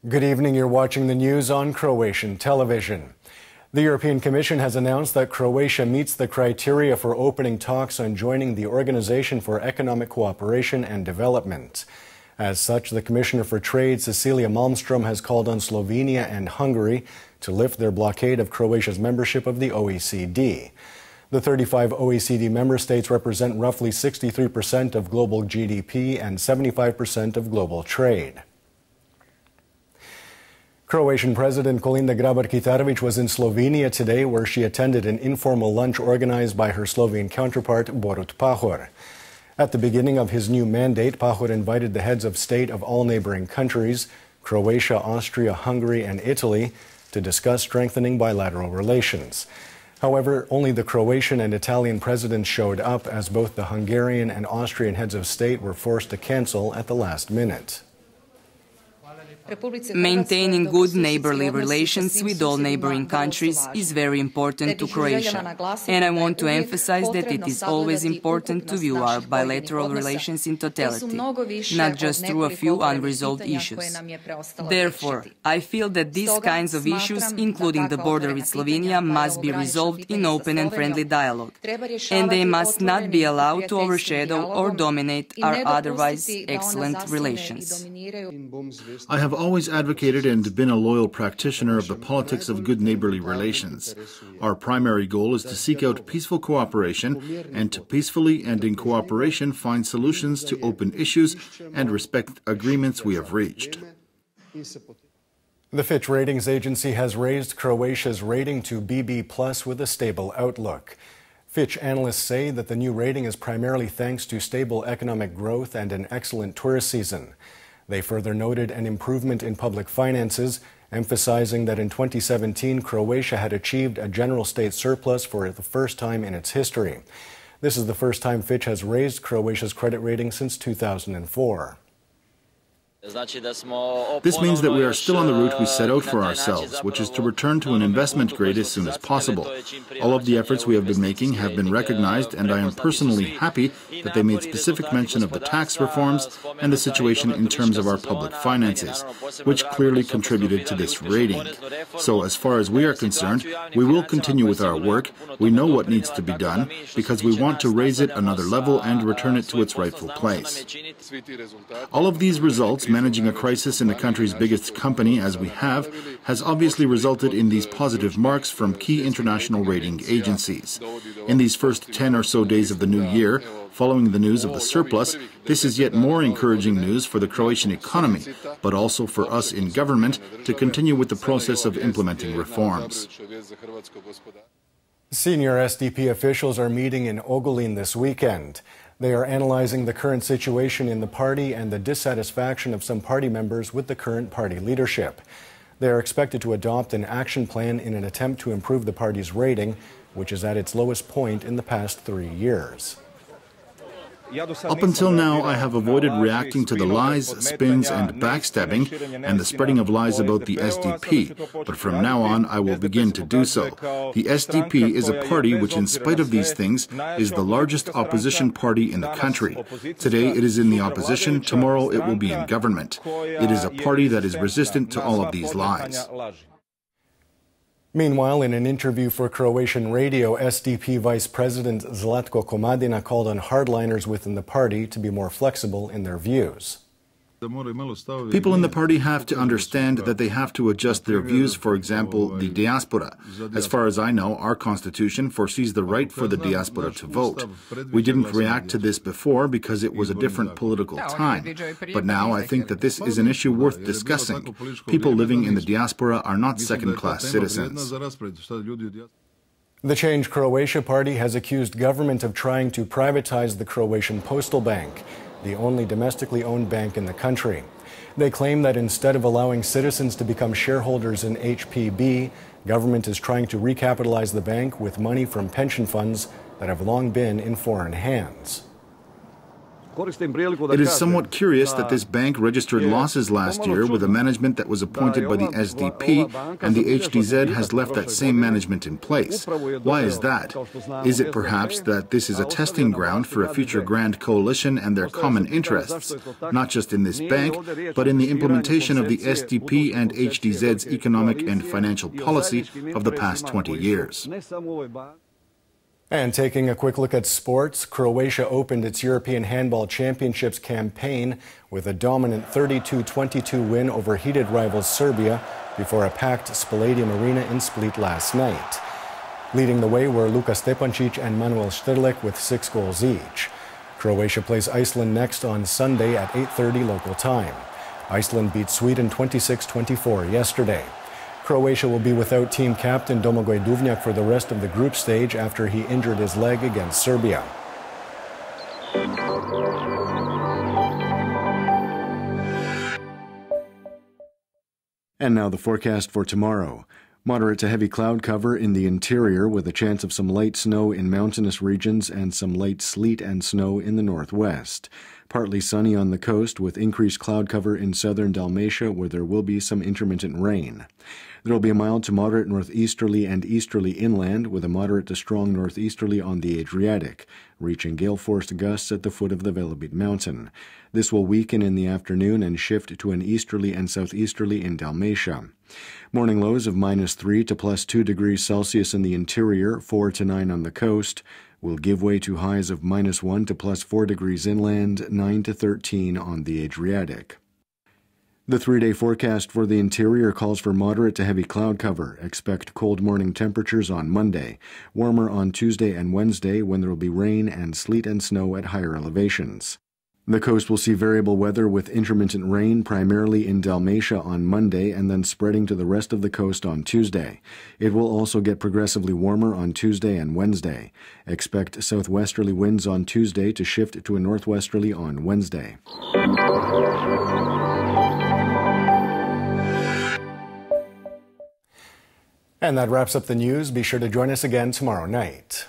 Good evening. You're watching the news on Croatian television. The European Commission has announced that Croatia meets the criteria for opening talks on joining the Organization for Economic Cooperation and Development. As such, the Commissioner for Trade, Cecilia Malmström, has called on Slovenia and Hungary to lift their blockade of Croatia's membership of the OECD. The 35 OECD member states represent roughly 63% of global GDP and 75% of global trade. Croatian President Kolinda Grabar-Kitarović was in Slovenia today, where she attended an informal lunch organized by her Slovene counterpart Borut Pahor. At the beginning of his new mandate, Pahor invited the heads of state of all neighboring countries, Croatia, Austria, Hungary and Italy, to discuss strengthening bilateral relations. However, only the Croatian and Italian presidents showed up, as both the Hungarian and Austrian heads of state were forced to cancel at the last minute. Maintaining good neighborly relations with all neighboring countries is very important to Croatia, and I want to emphasize that it is always important to view our bilateral relations in totality, not just through a few unresolved issues. Therefore, I feel that these kinds of issues, including the border with Slovenia, must be resolved in open and friendly dialogue, and they must not be allowed to overshadow or dominate our otherwise excellent relations. I have always advocated and been a loyal practitioner of the politics of good neighborly relations. Our primary goal is to seek out peaceful cooperation and to peacefully and in cooperation find solutions to open issues and respect agreements we have reached. The Fitch Ratings Agency has raised Croatia's rating to BB+ with a stable outlook. Fitch analysts say that the new rating is primarily thanks to stable economic growth and an excellent tourist season. They further noted an improvement in public finances, emphasizing that in 2017, Croatia had achieved a general state surplus for the first time in its history. This is the first time Fitch has raised Croatia's credit rating since 2004. This means that we are still on the route we set out for ourselves, which is to return to an investment grade as soon as possible. All of the efforts we have been making have been recognized, and I am personally happy that they made specific mention of the tax reforms and the situation in terms of our public finances, which clearly contributed to this rating. So as far as we are concerned, we will continue with our work. We know what needs to be done, because we want to raise it another level and return it to its rightful place. All of these results, managing a crisis in the country's biggest company as we have, has obviously resulted in these positive marks from key international rating agencies. In these first 10 or so days of the new year, following the news of the surplus, this is yet more encouraging news for the Croatian economy, but also for us in government to continue with the process of implementing reforms. Senior SDP officials are meeting in Ogulin this weekend. They are analyzing the current situation in the party and the dissatisfaction of some party members with the current party leadership. They are expected to adopt an action plan in an attempt to improve the party's rating, which is at its lowest point in the past 3 years. Up until now, I have avoided reacting to the lies, spins and backstabbing and the spreading of lies about the SDP, but from now on I will begin to do so. The SDP is a party which, in spite of these things, is the largest opposition party in the country. Today it is in the opposition, tomorrow it will be in government. It is a party that is resistant to all of these lies. Meanwhile, in an interview for Croatian radio, SDP Vice President Zlatko Komadina called on hardliners within the party to be more flexible in their views. People in the party have to understand that they have to adjust their views, for example, the diaspora. As far as I know, our constitution foresees the right for the diaspora to vote. We didn't react to this before because it was a different political time. But now I think that this is an issue worth discussing. People living in the diaspora are not second-class citizens. The Change Croatia party has accused government of trying to privatize the Croatian Postal Bank, the only domestically owned bank in the country. They claim that instead of allowing citizens to become shareholders in HPB, government is trying to recapitalize the bank with money from pension funds that have long been in foreign hands. It is somewhat curious that this bank registered losses last year with a management that was appointed by the SDP, and the HDZ has left that same management in place. Why is that? Is it perhaps that this is a testing ground for a future grand coalition and their common interests, not just in this bank, but in the implementation of the SDP and HDZ's economic and financial policy of the past 20 years? And taking a quick look at sports, Croatia opened its European Handball Championships campaign with a dominant 32-22 win over heated rivals Serbia before a packed Spaladium Arena in Split last night. Leading the way were Luka Stepancic and Manuel Štrlek with 6 goals each. Croatia plays Iceland next on Sunday at 8:30 local time. Iceland beat Sweden 26-24 yesterday. Croatia will be without team captain Domagoj Duvnjak for the rest of the group stage after he injured his leg against Serbia. And now the forecast for tomorrow. Moderate to heavy cloud cover in the interior with a chance of some light snow in mountainous regions and some light sleet and snow in the northwest. Partly sunny on the coast with increased cloud cover in southern Dalmatia where there will be some intermittent rain. There will be a mild to moderate northeasterly and easterly inland with a moderate to strong northeasterly on the Adriatic, reaching gale-force gusts at the foot of the Velebit mountain. This will weaken in the afternoon and shift to an easterly and southeasterly in Dalmatia. Morning lows of -3 to +2 degrees Celsius in the interior, 4 to 9 on the coast, will give way to highs of -1 to +4 degrees inland, 9 to 13 on the Adriatic. The 3-day forecast for the interior calls for moderate to heavy cloud cover. Expect cold morning temperatures on Monday, warmer on Tuesday and Wednesday when there will be rain and sleet and snow at higher elevations. The coast will see variable weather with intermittent rain primarily in Dalmatia on Monday and then spreading to the rest of the coast on Tuesday. It will also get progressively warmer on Tuesday and Wednesday. Expect southwesterly winds on Tuesday to shift to a northwesterly on Wednesday. And that wraps up the news. Be sure to join us again tomorrow night.